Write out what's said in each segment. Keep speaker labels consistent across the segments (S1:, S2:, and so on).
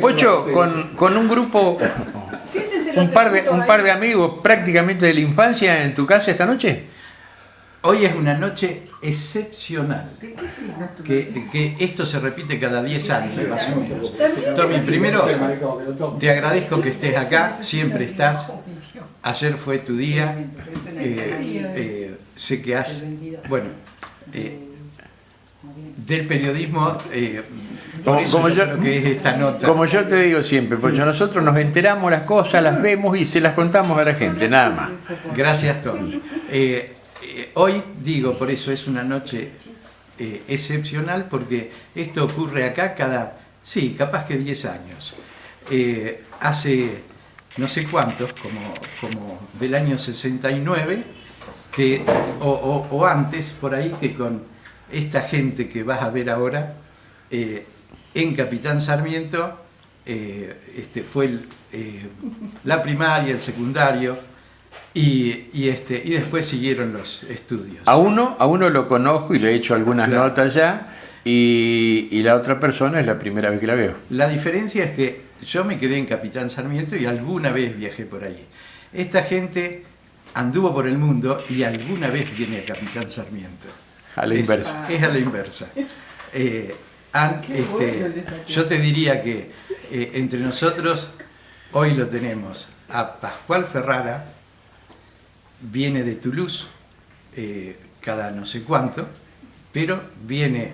S1: Pocho, con un grupo, un par de amigos prácticamente de la infancia en tu casa esta noche.
S2: Hoy es una noche excepcional, que esto se repite cada 10 años más o menos. Tommy, primero te agradezco que estés acá, siempre estás. Ayer fue tu día, sé que has, bueno, del periodismo, por eso yo creo que es esta nota.
S1: Como yo te digo siempre, Pocho, nosotros nos enteramos las cosas, las vemos y se las contamos a la gente, nada más.
S2: Gracias, Tommy. Hoy digo, por eso es una noche excepcional, porque esto ocurre acá cada, sí, capaz que 10 años. Hace no sé cuántos, como del año 69, que, o antes, por ahí, que con esta gente que vas a ver ahora, en Capitán Sarmiento, fue la primaria, el secundario, y después siguieron los estudios.
S1: A uno lo conozco y le he hecho algunas notas ya, y la otra persona es la primera vez que la veo.
S2: La diferencia es que yo me quedé en Capitán Sarmiento y alguna vez viajé por ahí. Esta gente anduvo por el mundo y alguna vez viene a Capitán Sarmiento.
S1: A la inversa.
S2: Es a la inversa. Yo te diría que entre nosotros hoy lo tenemos a Pascual Ferrara, viene de Toulouse cada no sé cuánto, pero viene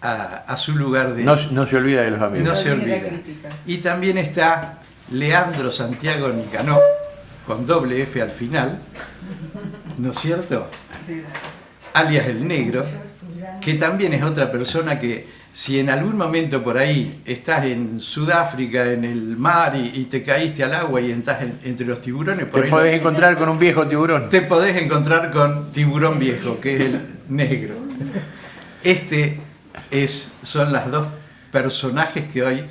S2: a su lugar de...
S1: No se olvida de los amigos.
S2: No se olvida. Y también está Leandro Santiago Nicanor, con doble F al final, ¿no es cierto? Alias el Negro, que también es otra persona que si en algún momento por ahí estás en Sudáfrica, en el mar, y te caíste al agua y estás entre los tiburones...
S1: Te podés encontrar con un viejo tiburón.
S2: Te podés encontrar con Tiburón Viejo, que es el Negro. Son las dos personajes que hoy,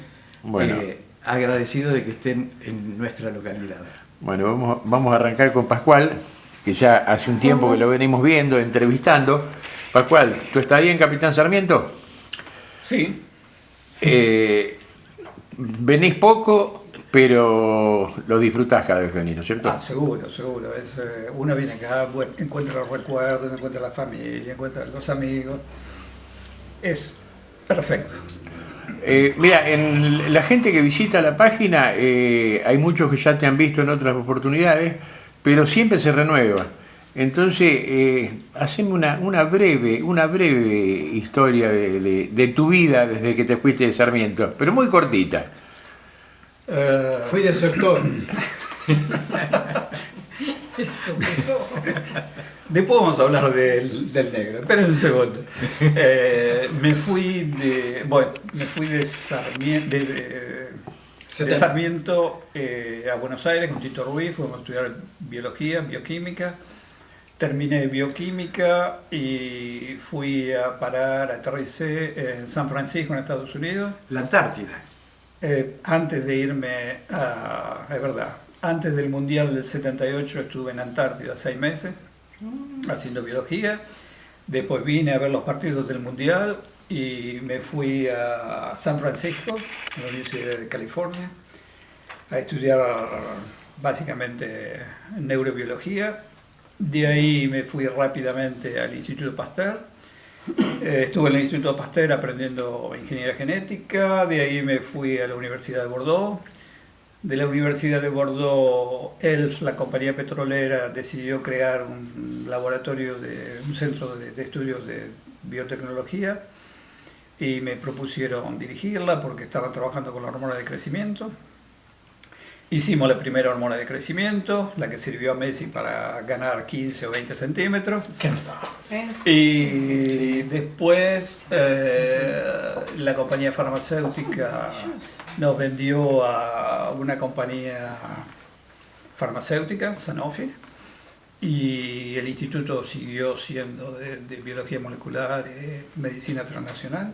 S2: agradecido de que estén en nuestra localidad.
S1: Bueno, vamos a arrancar con Pascual, que ya hace un tiempo que lo venimos viendo, entrevistando. Pascual, ¿tú estás ahí en Capitán Sarmiento?
S3: Sí.
S1: Venís poco, pero lo disfrutás cada vez que venís, ¿no es cierto?
S3: Seguro. Uno viene acá, encuentra los recuerdos, encuentra la familia, encuentra los amigos. Es perfecto.
S1: Mira, en la gente que visita la página, hay muchos que ya te han visto en otras oportunidades, pero siempre se renueva. Entonces, haceme una breve historia de tu vida desde que te fuiste de Sarmiento, pero muy cortita.
S3: Fui desertor. Después vamos a hablar del Negro. Esperen un segundo. Me fui de Sarmiento a Buenos Aires con Tito Ruiz. Fuimos a estudiar biología, bioquímica. Terminé bioquímica y fui a parar, aterricé en San Francisco, en Estados Unidos.
S2: La Antártida.
S3: Antes de irme antes del Mundial del 78 estuve en Antártida 6 meses haciendo biología. Después vine a ver los partidos del Mundial y me fui a San Francisco, en la Universidad de California, a estudiar básicamente neurobiología. De ahí me fui rápidamente al Instituto Pasteur. Estuve en el Instituto Pasteur aprendiendo ingeniería genética. De ahí me fui a la Universidad de Bordeaux. De la Universidad de Bordeaux, ELF, la compañía petrolera, decidió crear un laboratorio, un centro de estudios de biotecnología, y me propusieron dirigirla porque estaba trabajando con la hormona de crecimiento. Hicimos la primera hormona de crecimiento, la que sirvió a Messi para ganar 15 o 20 centímetros. Y después la compañía farmacéutica nos vendió a una compañía farmacéutica, Sanofi, y el instituto siguió siendo de biología molecular, medicina transnacional,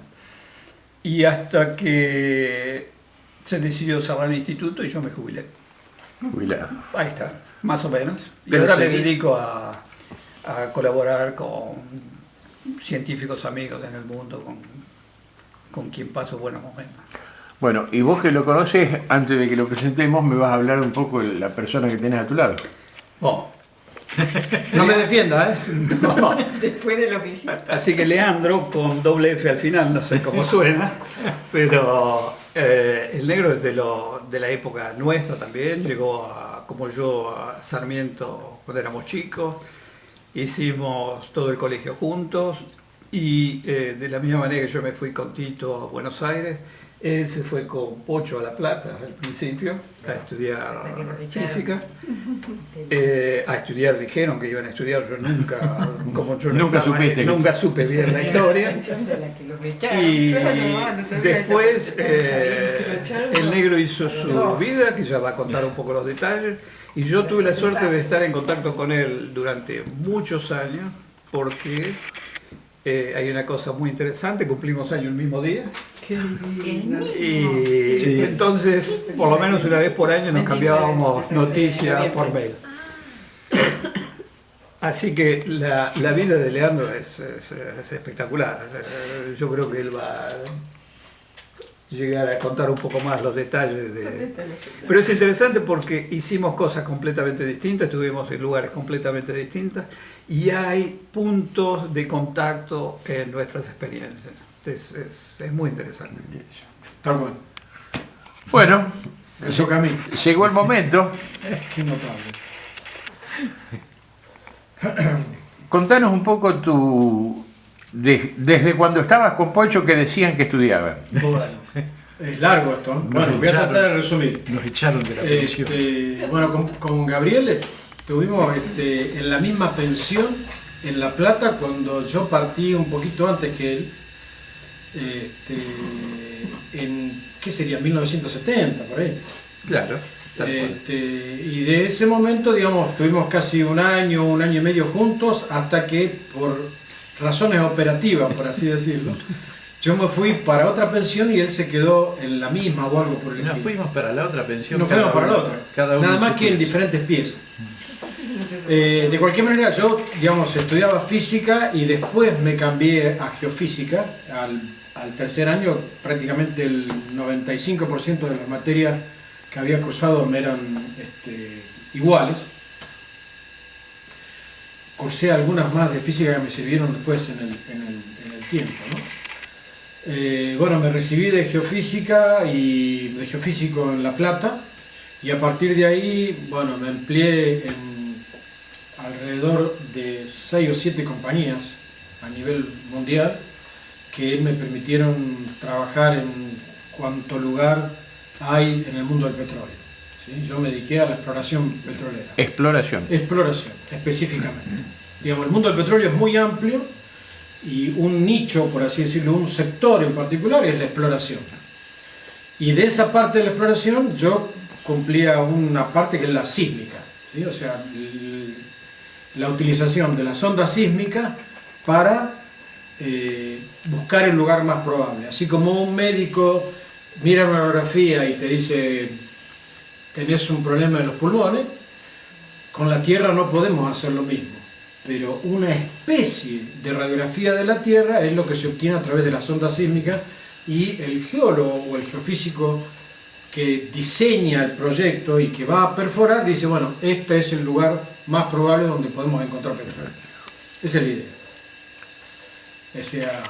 S3: y hasta que se decidió cerrar el instituto y yo me jubilé.
S1: Jubilado.
S3: Ahí está, más o menos. Y
S2: Pero
S3: ahora me
S2: seguís...
S3: dedico a colaborar con científicos amigos en el mundo, con quien paso buenos momentos.
S1: Bueno, y vos que lo conocés, antes de que lo presentemos, me vas a hablar un poco de la persona que tenés a tu lado.
S3: Bueno,
S4: No me defienda, ¿eh?
S3: no.
S5: Después de lo que hiciste.
S3: Así que Leandro, con doble F al final, no sé cómo suena, pero el negro es de la época nuestra también, llegó como yo a Sarmiento cuando éramos chicos, hicimos todo el colegio juntos y de la misma manera que yo me fui con Tito a Buenos Aires, él se fue con Pocho a La Plata al principio a estudiar física. A estudiar, dijeron que iban a estudiar, yo nunca, como yo no
S1: Nunca
S3: estaba ahí,
S1: supiste.
S3: nunca supe bien la historia. Y después el negro hizo su vida, que ya va a contar un poco los detalles, y yo tuve la suerte de estar en contacto con él durante muchos años, porque hay una cosa muy interesante, cumplimos años el mismo día. Y
S4: Sí.
S3: entonces, por lo menos una vez por año nos cambiábamos noticias por mail. Así que la vida de Leandro es espectacular. Yo creo que él va a llegar a contar un poco más los detalles de... Pero es interesante porque hicimos cosas completamente distintas, estuvimos en lugares completamente distintos y hay puntos de contacto en nuestras experiencias. Es muy interesante.
S4: Tal cual.
S1: Bueno,
S4: Me toca a mí.
S1: llegó el momento.
S4: Qué notable.
S1: Contanos un poco desde cuando estabas con Pocho que decían que estudiaban.
S4: Bueno, es largo esto. Bueno, voy a tratar de resumir.
S2: Nos echaron de la pensión.
S4: Bueno, con Gabriel estuvimos en la misma pensión en La Plata cuando yo partí un poquito antes que él. En, ¿qué sería? 1970, por ahí.
S2: Claro. Tal cual.
S4: Y de ese momento, digamos, tuvimos casi un año y medio juntos, hasta que por razones operativas, por así decirlo, yo me fui para otra pensión y él se quedó en la misma o algo por el
S2: Nos
S4: estilo.
S2: fuimos para la otra pensión.
S4: Nos fuimos para la otra,
S2: Cada uno
S4: nada
S2: en
S4: más
S2: su
S4: que en
S2: pieza.
S4: diferentes piezas. De cualquier manera, yo, digamos, estudiaba física y después me cambié a geofísica. Al tercer año, prácticamente el 95% de las materias que había cursado me eran iguales. Cursé algunas más de física que me sirvieron después en el tiempo, ¿no? Bueno, me recibí de geofísica y de geofísico en La Plata, y a partir de ahí, bueno, me empleé en alrededor de 6 o 7 compañías a nivel mundial que me permitieron trabajar en cuanto lugar hay en el mundo del petróleo. ¿Sí? Yo me dediqué a la exploración petrolera.
S1: Exploración.
S4: Exploración, específicamente. Digamos, el mundo del petróleo es muy amplio y un nicho, por así decirlo, un sector en particular es la exploración. Y de esa parte de la exploración yo cumplía una parte que es la sísmica, ¿sí? O sea, la utilización de las ondas sísmicas para buscar el lugar más probable. Así como un médico mira una radiografía y te dice tenés un problema en los pulmones, con la Tierra no podemos hacer lo mismo, pero una especie de radiografía de la Tierra es lo que se obtiene a través de las ondas sísmicas, y el geólogo o el geofísico que diseña el proyecto y que va a perforar dice, bueno, este es el lugar más probable donde podemos encontrar petróleo. Esa es la idea. O sea,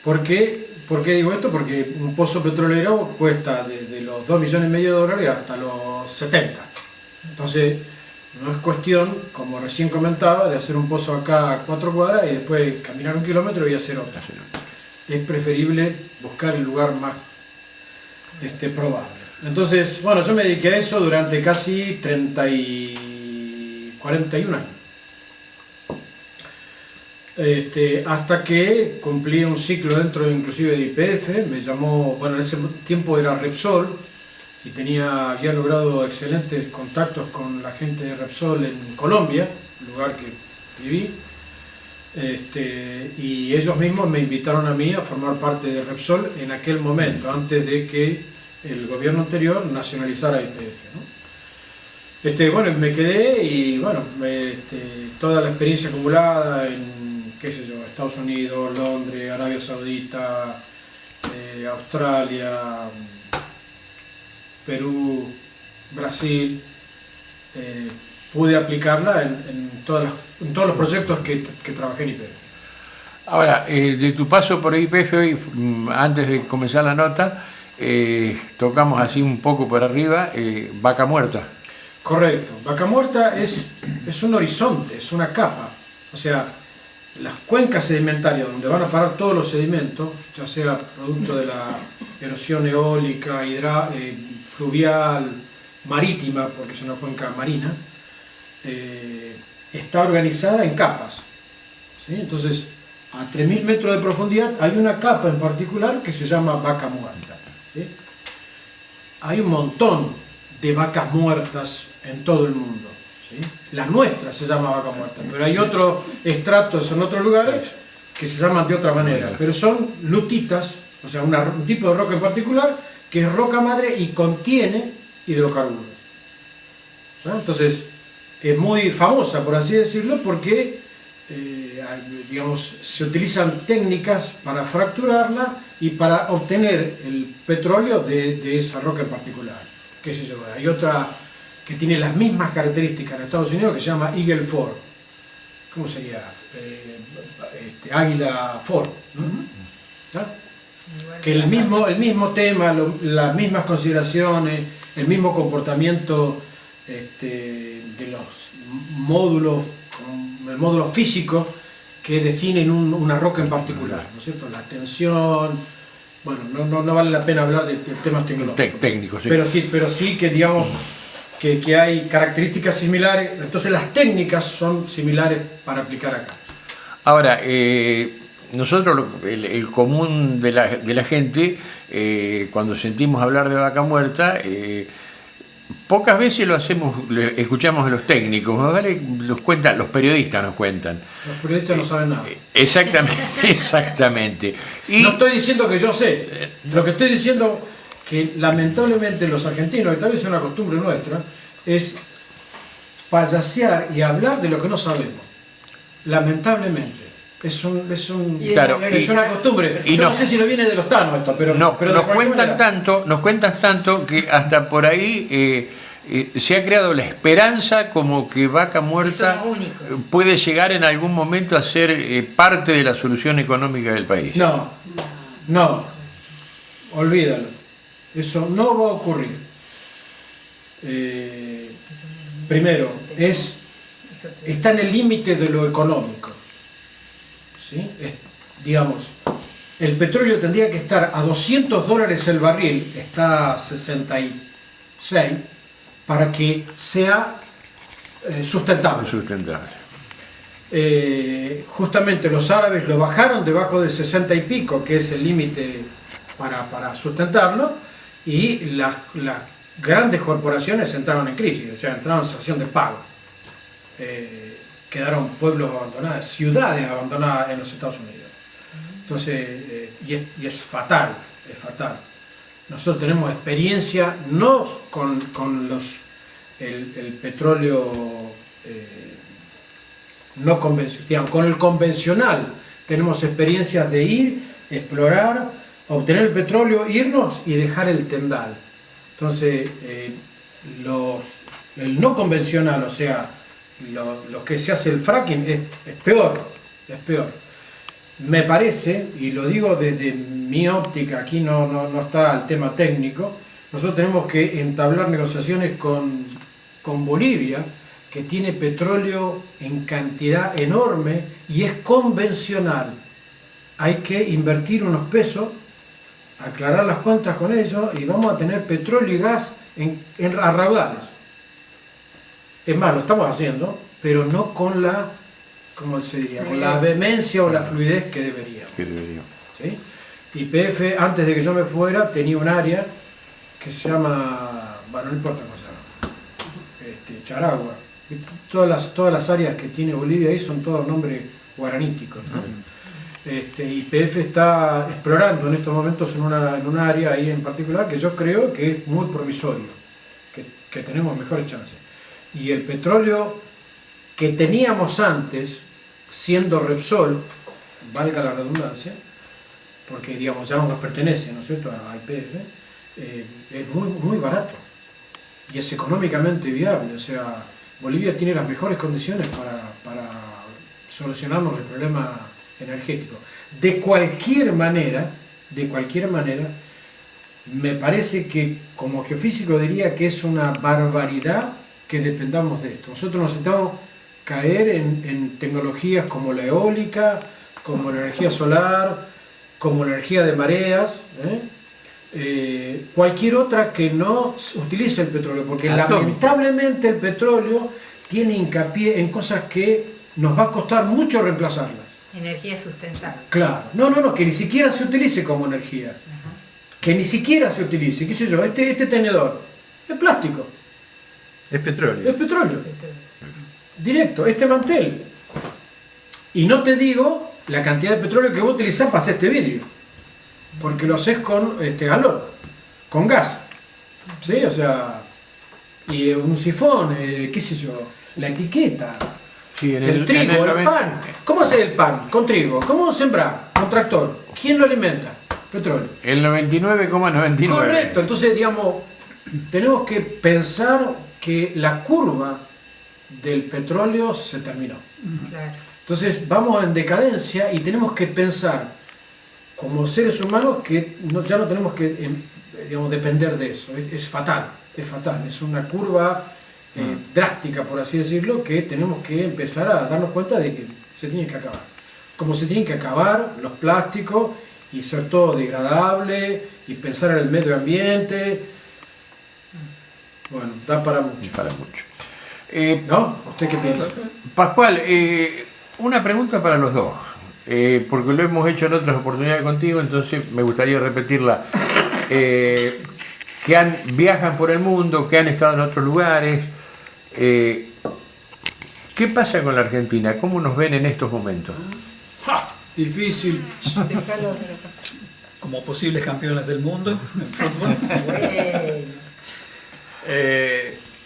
S4: ¿por qué digo esto? Porque un pozo petrolero cuesta desde los 2,5 millones de dólares hasta los 70. Entonces, no es cuestión, como recién comentaba, de hacer un pozo acá a 4 cuadras y después caminar 1 kilómetro y hacer otro. Es preferible buscar el lugar más probable. Entonces, bueno, yo me dediqué a eso durante casi 41 años. Hasta que cumplí un ciclo dentro inclusive de YPF, me llamó, bueno, en ese tiempo era Repsol y había logrado excelentes contactos con la gente de Repsol en Colombia, lugar que viví, y ellos mismos me invitaron a mí a formar parte de Repsol en aquel momento, antes de que el gobierno anterior nacionalizara YPF, ¿no? Bueno, me quedé y bueno, toda la experiencia acumulada en, qué sé yo, Estados Unidos, Londres, Arabia Saudita, Australia, Perú, Brasil, pude aplicarla en todos los proyectos que trabajé en YPF.
S1: Ahora, de tu paso por YPF hoy, antes de comenzar la nota, tocamos así un poco por arriba, Vaca Muerta.
S4: Correcto. Vaca Muerta es un horizonte, es una capa. O sea, las cuencas sedimentarias donde van a parar todos los sedimentos, ya sea producto de la erosión eólica, fluvial, marítima, porque es una cuenca marina, está organizada en capas. ¿Sí? Entonces, a 3.000 metros de profundidad hay una capa en particular que se llama Vaca Muerta. ¿Sí? Hay un montón de vacas muertas en todo el mundo. ¿Sí? La nuestra se llama vaca muerta, pero hay otros estratos en otros lugares que se llaman de otra manera, pero son lutitas, o sea, un tipo de roca en particular que es roca madre y contiene hidrocarburos. ¿No? Entonces, es muy famosa, por así decirlo, porque digamos, se utilizan técnicas para fracturarla y para obtener el petróleo de esa roca en particular. ¿Qué sé yo? Hay otra que tiene las mismas características en Estados Unidos que se llama Eagle Ford. ¿Cómo sería? Águila Ford. ¿No? Que el mismo tema, las mismas consideraciones, el mismo comportamiento de los módulos, el módulo físico que definen una roca en particular, ¿no es cierto? La tensión, bueno, no vale la pena hablar de temas tecnológicos.
S1: Técnicos, sí.
S4: Pero sí que digamos que hay características similares, entonces las técnicas son similares para aplicar acá.
S1: Ahora, nosotros, el común de la gente, cuando sentimos hablar de Vaca Muerta, pocas veces escuchamos a los técnicos, ¿vale? Los periodistas nos cuentan.
S4: Los periodistas no saben nada.
S1: Exactamente. Y
S4: no estoy diciendo que yo sé, lo que estoy diciendo que lamentablemente los argentinos, y tal vez es una costumbre nuestra, es payasear y hablar de lo que no sabemos. Lamentablemente. Es una costumbre. Yo no sé si no viene de los tanos esto, pero
S1: nos cuentan tanto que hasta por ahí se ha creado la esperanza como que Vaca Muerta puede llegar en algún momento a ser parte de la solución económica del país.
S4: No, olvídalo. Eso no va a ocurrir. Primero, está en el límite de lo económico. ¿Sí? Digamos, el petróleo tendría que estar a $200 el barril, está a 66, para que sea sustentable. Justamente los árabes lo bajaron debajo de 60 y pico, que es el límite para sustentarlo, y las grandes corporaciones entraron en crisis, o sea, entraron en situación de pago. Quedaron pueblos abandonados, ciudades abandonadas en los Estados Unidos. Entonces, y es fatal, es fatal. Nosotros tenemos experiencia no con el petróleo no convencional, con el convencional tenemos experiencias de ir, explorar, obtener el petróleo, irnos y dejar el tendal. Entonces, el no convencional, o sea, lo que se hace el fracking es peor. Me parece, y lo digo desde mi óptica, aquí no está el tema técnico, nosotros tenemos que entablar negociaciones con Bolivia, que tiene petróleo en cantidad enorme y es convencional. Hay que invertir unos pesos, aclarar las cuentas con ellos y vamos a tener petróleo y gas a raudales. Es más, lo estamos haciendo, pero no con la, ¿cómo se diría? Con la vehemencia o la fluidez que debería. ¿Sí? YPF, antes de que yo me fuera, tenía un área que se llama, bueno, no importa cómo se llama, Charagua. Todas las áreas que tiene Bolivia ahí son todos nombres guaraníticos, ¿no? YPF está explorando en estos momentos en una área ahí en particular que yo creo que es muy promisorio, que tenemos mejores chances. Y el petróleo que teníamos antes, siendo Repsol, valga la redundancia, porque digamos ya no nos pertenece, ¿no es cierto?, a YPF, es muy, muy barato y es económicamente viable. O sea, Bolivia tiene las mejores condiciones para solucionarnos el problema energético. De cualquier manera, me parece que como geofísico diría que es una barbaridad que dependamos de esto. Nosotros necesitamos caer en tecnologías como la eólica, como la energía solar, como la energía de mareas, cualquier otra que no utilice el petróleo, porque lamentablemente el petróleo tiene hincapié en cosas que nos va a costar mucho reemplazarlas.
S5: Energía sustentable.
S4: Claro, no, que ni siquiera se utilice como energía.
S5: Ajá.
S4: Que ni siquiera se utilice, qué sé yo, este tenedor es plástico,
S2: Es petróleo.
S4: es petróleo, directo, este mantel. Y no te digo la cantidad de petróleo que vos utilizás para hacer este vidrio, porque lo haces con galón, con gas, ¿sí? O sea, y un sifón, qué sé yo, la etiqueta,
S1: Sí,
S4: el trigo, el pan. ¿Cómo haces el pan? Con trigo. ¿Cómo sembrar? Con tractor. ¿Quién lo alimenta? Petróleo.
S1: El 99,99.
S4: Correcto, entonces digamos, tenemos que pensar que la curva del petróleo se terminó.
S5: Claro.
S4: Entonces vamos en decadencia y tenemos que pensar como seres humanos que ya no tenemos que digamos, depender de eso. Es fatal, es una curva drástica, por así decirlo, que tenemos que empezar a darnos cuenta de que se tiene que acabar. Como se tienen que acabar los plásticos y ser todo degradable y pensar en el medio ambiente. Bueno, da para mucho.
S1: Para mucho.
S4: ¿No? ¿Usted qué piensa?
S1: Pascual, una pregunta para los dos, porque lo hemos hecho en otras oportunidades contigo, entonces me gustaría repetirla. Viajan por el mundo, que han estado en otros lugares. ¿Qué pasa con la Argentina? ¿Cómo nos ven en estos momentos?
S4: Difícil.
S3: Como posibles campeones del mundo en fútbol.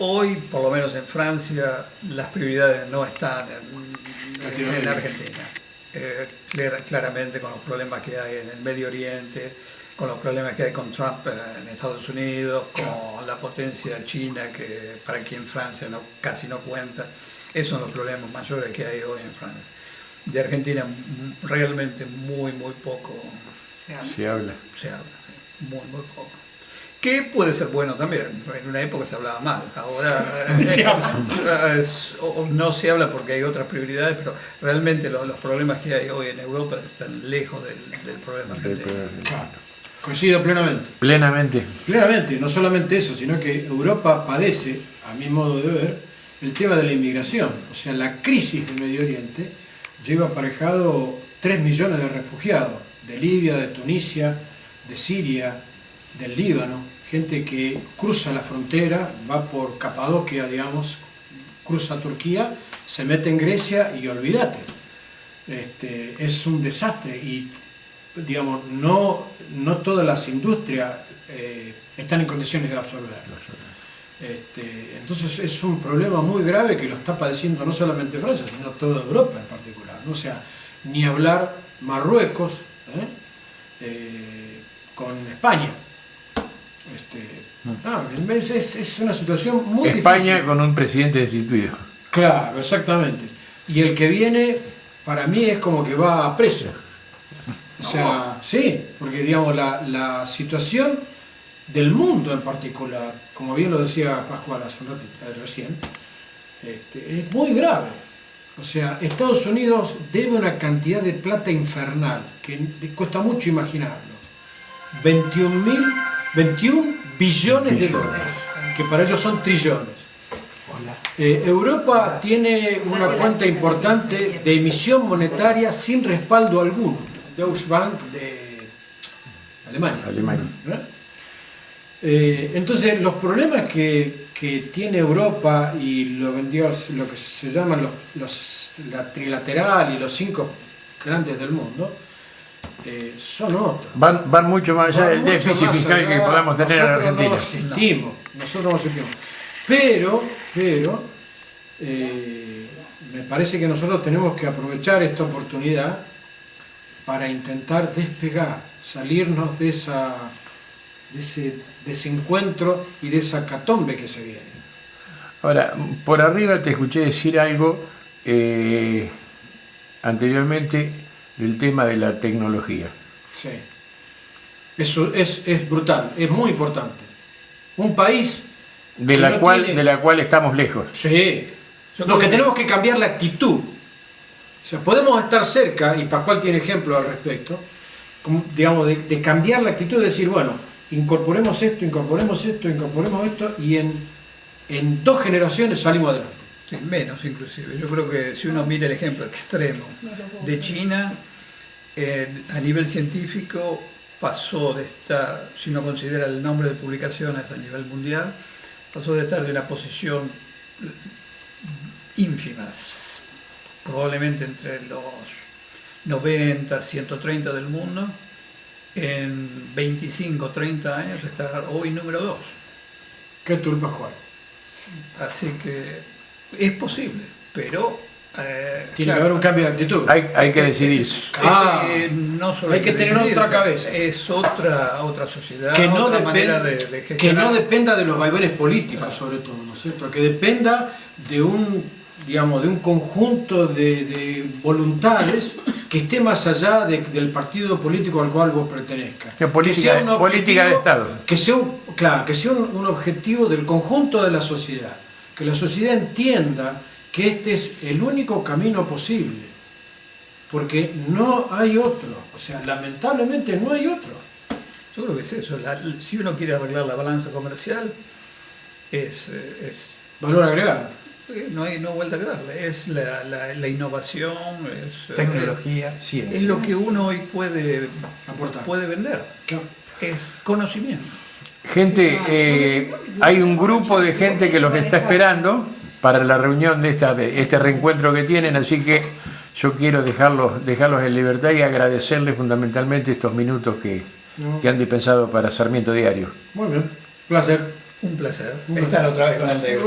S3: Hoy, por lo menos en Francia, las prioridades no están en Argentina. Claramente con los problemas que hay en el Medio Oriente, con los problemas que hay con Trump en Estados Unidos, con la potencia china, que para quien Francia casi no cuenta. Esos son los problemas mayores que hay hoy en Francia. De Argentina realmente muy poco
S1: Se habla.
S3: muy poco. Que puede ser bueno también. En una época se hablaba mal, ahora no se habla porque hay otras prioridades, pero realmente los problemas que hay hoy en Europa están lejos del problema argentino.
S4: Claro. Coincido plenamente.
S1: Plenamente.
S4: Plenamente, no solamente eso, sino que Europa padece, a mi modo de ver, el tema de la inmigración. O sea, la crisis del Medio Oriente lleva aparejado 3 millones de refugiados, de Libia, de Tunisia, de Siria, del Líbano, gente que cruza la frontera, va por Capadocia, digamos, cruza Turquía, se mete en Grecia y olvídate. Es un desastre y, digamos, no todas las industrias están en condiciones de absorberlo. Entonces es un problema muy grave que lo está padeciendo no solamente Francia, sino toda Europa en particular, ¿no? O sea, ni hablar Marruecos con España. Es una situación muy
S1: España
S4: difícil.
S1: con un presidente destituido.
S4: Claro, exactamente. Y el que viene, para mí, es como que va a preso. O sea, sí, porque digamos la situación del mundo en particular, como bien lo decía Pascual hace un ratito, recién, es muy grave. O sea, Estados Unidos debe una cantidad de plata infernal, que cuesta mucho imaginarlo. 21 billones de dólares, que para ellos son trillones. Europa tiene una cuenta importante de emisión monetaria sin respaldo alguno. Deutsche Bank de Alemania. Entonces, los problemas que tiene Europa y lo que se llaman la trilateral y los 5 grandes del mundo, son otros.
S1: Van mucho más allá del déficit fiscal que podamos tener en Argentina.
S4: Nosotros no asistimos. Pero me parece que nosotros tenemos que aprovechar esta oportunidad para intentar despegar salirnos de ese desencuentro y de esa catombe que se viene.
S1: Ahora, por arriba te escuché decir algo anteriormente del tema de la tecnología.
S4: Sí. Eso es brutal, es muy importante. Un país
S1: De
S4: que
S1: la
S4: no
S1: cual,
S4: tiene-
S1: de la cual estamos lejos.
S4: Sí.
S3: Yo
S4: Lo
S3: creo
S4: que
S3: que-
S4: tenemos que cambiar la actitud. O sea, podemos estar cerca, y Pascual tiene ejemplos al respecto, digamos, de cambiar la actitud, de decir, bueno, incorporemos esto, incorporemos esto, y en 2 generaciones salimos adelante.
S3: Sí, menos inclusive. Yo creo que si uno mira el ejemplo extremo de China, a nivel científico pasó de estar, si uno considera el nombre de publicaciones a nivel mundial, pasó de estar de una posición ínfima, probablemente entre los 90, 130 del mundo, en 25, 30 años estar hoy número 2.
S4: ¿Qué tú, el Pascual?
S3: Así que es posible, pero
S4: Tiene que haber un cambio de actitud.
S1: Hay que decidir.
S3: no solo
S4: hay que tener
S3: decidir,
S4: otra cabeza.
S3: Es otra sociedad,
S4: Que no,
S3: otra manera
S4: dependa,
S3: de
S4: que
S3: gestionar.
S4: no dependa de los vaivenes políticos, sobre todo, ¿no es cierto? Que dependa de un conjunto de voluntades que esté más allá del partido político al cual vos pertenezcas.
S1: Que política-
S4: sea un
S1: política de Estado.
S4: Que sea un objetivo del conjunto de la sociedad. Que la sociedad entienda que este es el único camino posible. Porque no hay otro. O sea, lamentablemente no hay otro.
S3: Yo creo que es eso. Si uno quiere arreglar la balanza comercial,
S4: Valor agregado.
S3: no hay vuelta a darle. Es la innovación,
S2: Tecnología, ciencia.
S3: es lo que uno hoy
S4: Aportar.
S3: puede vender.
S4: Claro.
S3: Es conocimiento.
S1: Gente, hay un grupo de gente que los está esperando para la reunión de este reencuentro que tienen, así que yo quiero dejarlos en libertad y agradecerles fundamentalmente estos minutos que han dispensado para Sarmiento Diario.
S4: Muy bien. Placer.
S3: Un placer estar otra vez con el negro.